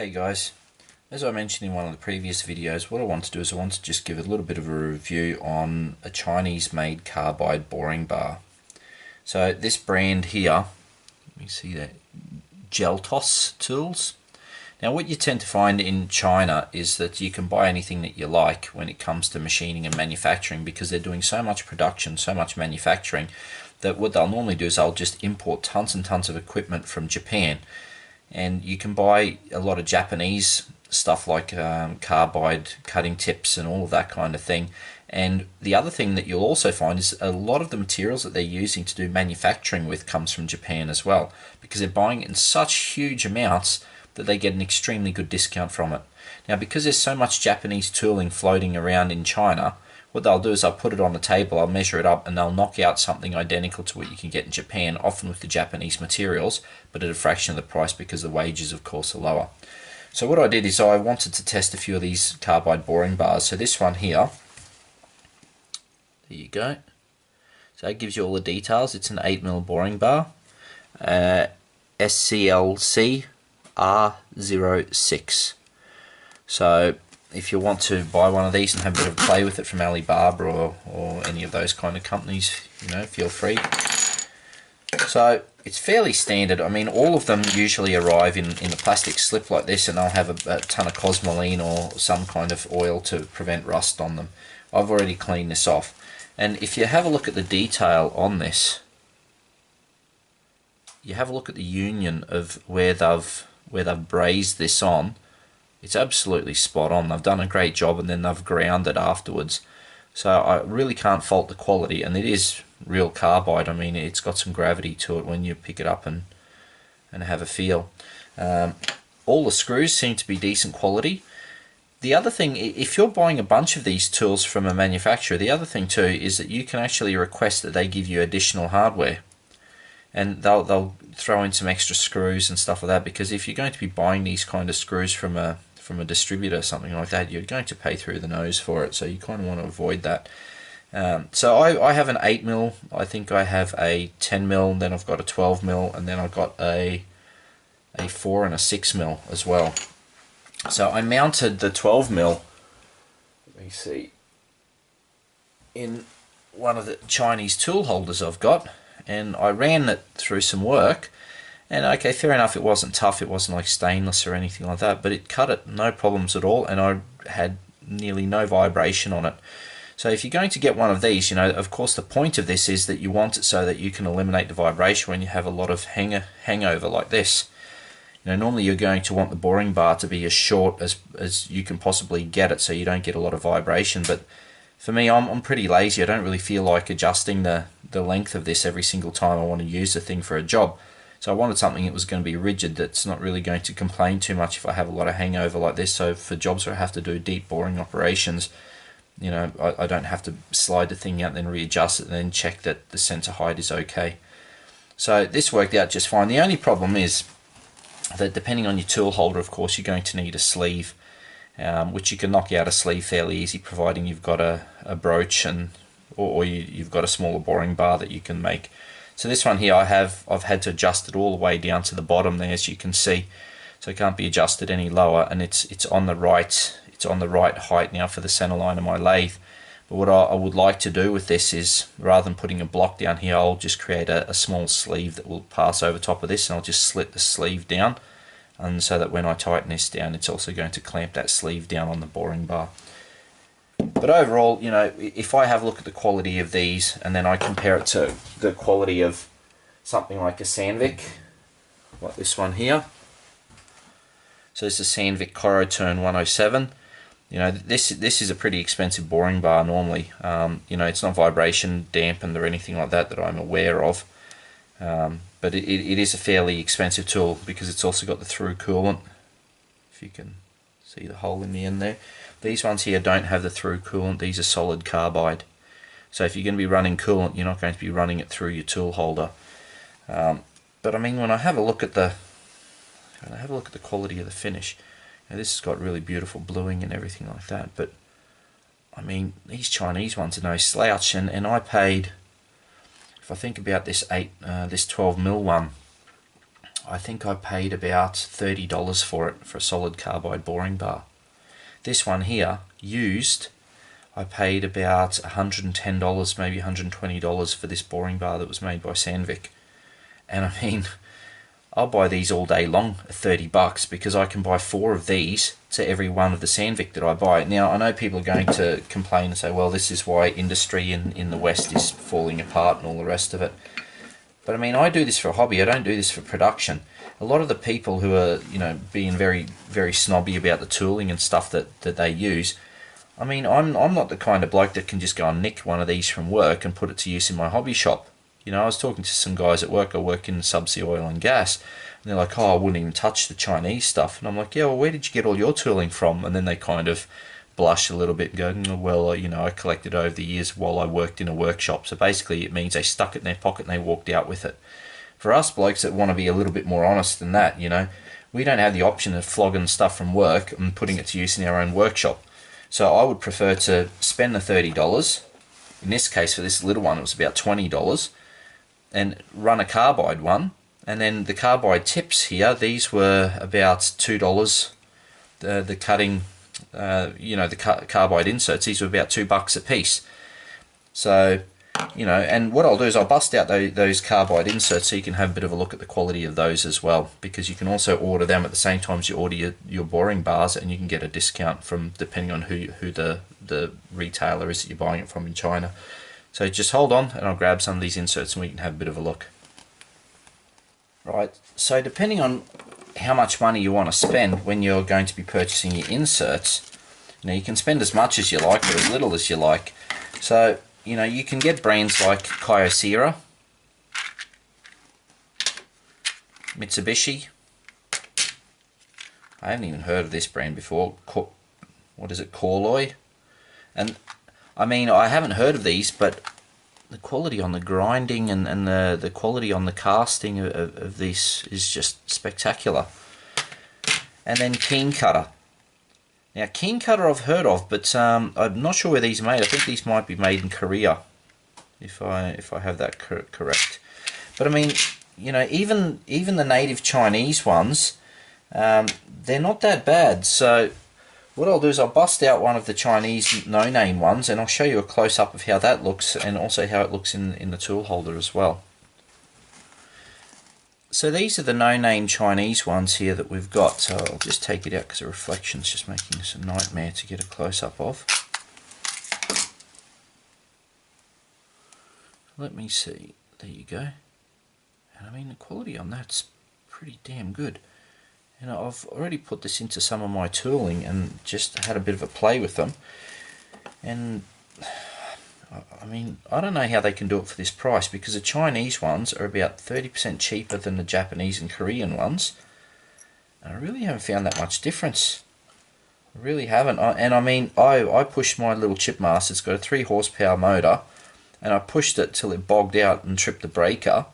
Hey guys, as I mentioned in one of the previous videos, what I want to do is I want to just give a little bit of a review on a Chinese made carbide boring bar. So this brand here, let me see that, Geltos tools. Now what you tend to find in China is that you can buy anything that you like when it comes to machining and manufacturing, because they're doing so much production, so much manufacturing, that what they'll normally do is they'll just import tons and tons of equipment from Japan. And you can buy a lot of Japanese stuff like carbide cutting tips and all of that kind of thing. And the other thing that you'll also find is a lot of the materials that they're using to do manufacturing with comes from Japan as well, because they're buying it in such huge amounts that they get an extremely good discount from it. Now, because there's so much Japanese tooling floating around in China, what they'll do is I'll put it on the table, I'll measure it up, and they'll knock out something identical to what you can get in Japan, often with the Japanese materials, but at a fraction of the price because the wages, of course, are lower. So what I did is I wanted to test a few of these carbide boring bars. So this one here, there you go. So it gives you all the details. It's an 8mm boring bar, SCLC R06. So if you want to buy one of these and have a bit of a play with it from Alibaba or any of those kind of companies, you know, feel free. So it's fairly standard. I mean, all of them usually arrive in a plastic slip like this, and they'll have a ton of Cosmoline or some kind of oil to prevent rust on them. I've already cleaned this off. And if you have a look at the detail on this, you have a look at the union of where they've brazed this on. It's absolutely spot on. They've done a great job, and then they've ground it afterwards. So I really can't fault the quality, and it is real carbide. I mean, it's got some gravity to it when you pick it up and have a feel. All the screws seem to be decent quality. The other thing, if you're buying a bunch of these tools from a manufacturer, the other thing too is that you can actually request that they give you additional hardware. And they'll throw in some extra screws and stuff like that, because if you're going to be buying these kind of screws from a distributor or something like that, you're going to pay through the nose for it, so you kind of want to avoid that. So I have an 8mm, I think I have a 10mm, then I've got a 12mm, and then I've got a 4 and a 6mm as well. So I mounted the 12mm, let me see, in one of the Chinese tool holders I've got, and I ran it through some work. And okay, fair enough, it wasn't tough, it wasn't like stainless or anything like that, but it cut it no problems at all, and I had nearly no vibration on it. So if you're going to get one of these, you know, of course the point of this is that you want it so that you can eliminate the vibration when you have a lot of hangover like this. You know, normally you're going to want the boring bar to be as short as you can possibly get it, so you don't get a lot of vibration. But for me, I'm pretty lazy. I don't really feel like adjusting the length of this every single time I want to use the thing for a job. So I wanted something that was going to be rigid, that's not really going to complain too much if I have a lot of hangover like this. So for jobs where I have to do deep boring operations, you know, I don't have to slide the thing out, then readjust it, and then check that the sensor height is okay. So this worked out just fine. The only problem is that depending on your tool holder, of course, you're going to need a sleeve, which you can knock out a sleeve fairly easy, providing you've got a broach or you've got a smaller boring bar that you can make. So this one here, I've had to adjust it all the way down to the bottom there, as you can see. So it can't be adjusted any lower, and it's on the right height now for the center line of my lathe. But what I would like to do with this is, rather than putting a block down here, I'll just create a small sleeve that will pass over top of this, and I'll just slit the sleeve down, and so that when I tighten this down, it's also going to clamp that sleeve down on the boring bar. But overall, you know, if I have a look at the quality of these and then I compare it to the quality of something like a Sandvik, like this one here. So this is a Sandvik Coroturn 107. You know, this is a pretty expensive boring bar normally. You know, it's not vibration dampened or anything like that I'm aware of. But it is a fairly expensive tool, because it's also got the through coolant. If you can see the hole in the end there. These ones here don't have the through coolant, these are solid carbide. So if you're going to be running coolant, you're not going to be running it through your tool holder. But I mean, when I have a look at the quality of the finish, you know, this has got really beautiful bluing and everything like that, but I mean, these Chinese ones are no slouch, and I paid, if I think about this 12mm one, I think I paid about $30 for it, for a solid carbide boring bar. This one here, used, I paid about $110, maybe $120 for this boring bar that was made by Sandvik. And I mean, I'll buy these all day long at $30 because I can buy 4 of these to every one of the Sandvik that I buy. Now, I know people are going to complain and say, well, this is why industry in the West is falling apart and all the rest of it. But I mean, I do this for a hobby. I don't do this for production. A lot of the people who are, you know, being very, very snobby about the tooling and stuff that they use, I mean, I'm not the kind of bloke that can just go and nick one of these from work and put it to use in my hobby shop. You know, I was talking to some guys at work. I work in subsea oil and gas, and they're like, oh, I wouldn't even touch the Chinese stuff. And I'm like, yeah, well, where did you get all your tooling from? And then they kind of blush a little bit and go, well, you know, I collected over the years while I worked in a workshop. So basically it means they stuck it in their pocket and they walked out with it. For us blokes that want to be a little bit more honest than that, you know, we don't have the option of flogging stuff from work and putting it to use in our own workshop. So I would prefer to spend the $30. In this case, for this little one, it was about $20, and run a carbide one. And then the carbide tips here, these were about $2. The cutting, you know, the carbide inserts, these were about $2 a piece. So, you know, and what I'll do is I'll bust out those carbide inserts so you can have a bit of a look at the quality of those as well, because you can also order them at the same time as you order your boring bars, and you can get a discount from, depending on who the retailer is that you're buying it from in China. So just hold on and I'll grab some of these inserts and we can have a bit of a look. Right, so depending on how much money you want to spend when you're going to be purchasing your inserts, you know, you can spend as much as you like or as little as you like. So, you know, you can get brands like Kyocera, Mitsubishi. I haven't even heard of this brand before. What is it, Corloy? And I mean, I haven't heard of these, but the quality on the grinding and the quality on the casting of this is just spectacular. And then Keen Cutter. Now, Keen Cutter I've heard of, but I'm not sure where these are made. I think these might be made in Korea, if I have that correct. But I mean, you know, even the native Chinese ones, they're not that bad. So what I'll do is I'll bust out one of the Chinese no-name ones and I'll show you a close-up of how that looks, and also how it looks in the tool holder as well. So these are the no-name Chinese ones here that we've got. So I'll just take it out because the reflection's just making this a nightmare to get a close-up of. Let me see. There you go. And I mean, the quality on that's pretty damn good. You know, I've already put this into some of my tooling and just had a bit of a play with them. And I mean, I don't know how they can do it for this price, because the Chinese ones are about 30% cheaper than the Japanese and Korean ones. And I really haven't found that much difference. I really haven't. And I mean, I pushed my little Chipmaster. It's got a 3 horsepower motor, and I pushed it till it bogged out and tripped the breaker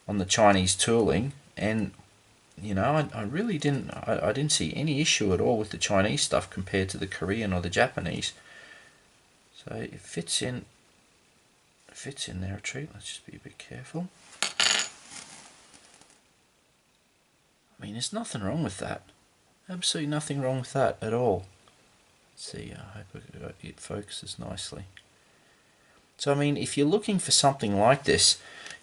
on the Chinese tooling, and you know, I really didn't. I didn't see any issue at all with the Chinese stuff compared to the Korean or the Japanese. So it fits in. It fits in there a treat. Let's just be a bit careful. I mean, there's nothing wrong with that. Absolutely nothing wrong with that at all. Let's see. I hope it focuses nicely. So I mean, if you're looking for something like this,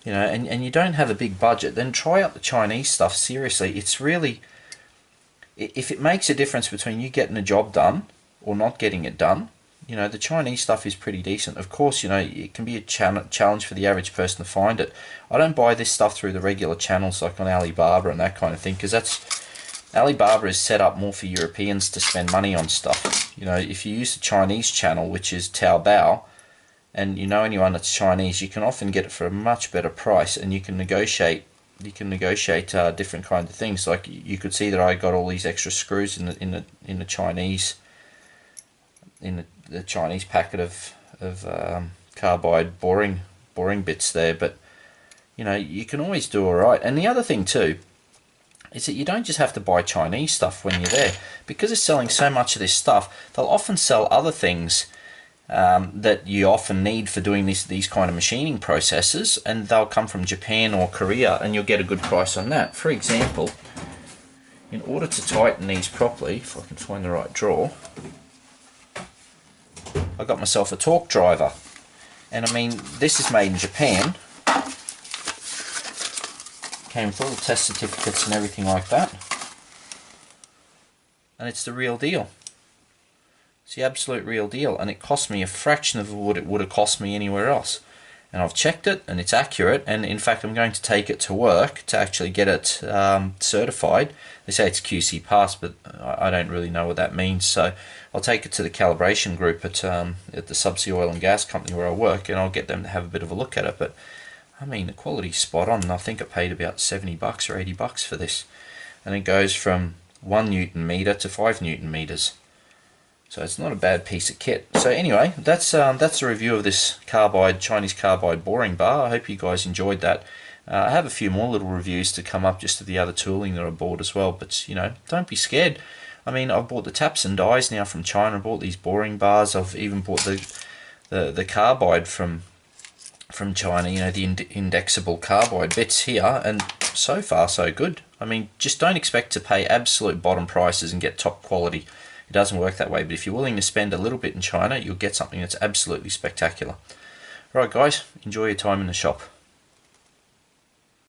you know, and you don't have a big budget, then try out the Chinese stuff. Seriously, it's really, if it makes a difference between you getting a job done or not getting it done, you know, the Chinese stuff is pretty decent. Of course, you know, it can be a challenge for the average person to find it. I don't buy this stuff through the regular channels like on Alibaba and that kind of thing, because Alibaba is set up more for Europeans to spend money on stuff. You know, if you use the Chinese channel, which is Taobao, and you know anyone that's Chinese, you can often get it for a much better price, and you can negotiate. You can negotiate different kinds of things. Like you could see that I got all these extra screws in the Chinese the Chinese packet of carbide boring bits there. But you know, you can always do all right. And the other thing too is that you don't just have to buy Chinese stuff when you're there, because they're selling so much of this stuff. They'll often sell other things that you often need for doing these kind of machining processes, and they'll come from Japan or Korea, and you'll get a good price on that. For example, in order to tighten these properly, if I can find the right drawer, I got myself a torque driver, and I mean, this is made in Japan, came with all the test certificates and everything like that, and it's the real deal. It's the absolute real deal, and it cost me a fraction of what it would have cost me anywhere else. And I've checked it, and it's accurate, and in fact I'm going to take it to work to actually get it certified. They say it's QC passed, but I don't really know what that means, so I'll take it to the calibration group at the subsea oil and gas company where I work, and I'll get them to have a bit of a look at it. But I mean, the quality's spot on, and I think I paid about $70 or $80 for this, and it goes from 1 Newton meter to 5 Newton meters. So it's not a bad piece of kit. So anyway, that's a review of this Chinese carbide boring bar. I hope you guys enjoyed that. I have a few more little reviews to come up just of the other tooling that I bought as well. But you know, don't be scared. I mean, I've bought the taps and dies now from China. I bought these boring bars. I've even bought the carbide from China. You know, the indexable carbide bits here, and so far so good. I mean, just don't expect to pay absolute bottom prices and get top quality. It doesn't work that way, but if you're willing to spend a little bit in China, you'll get something that's absolutely spectacular. Right guys, enjoy your time in the shop.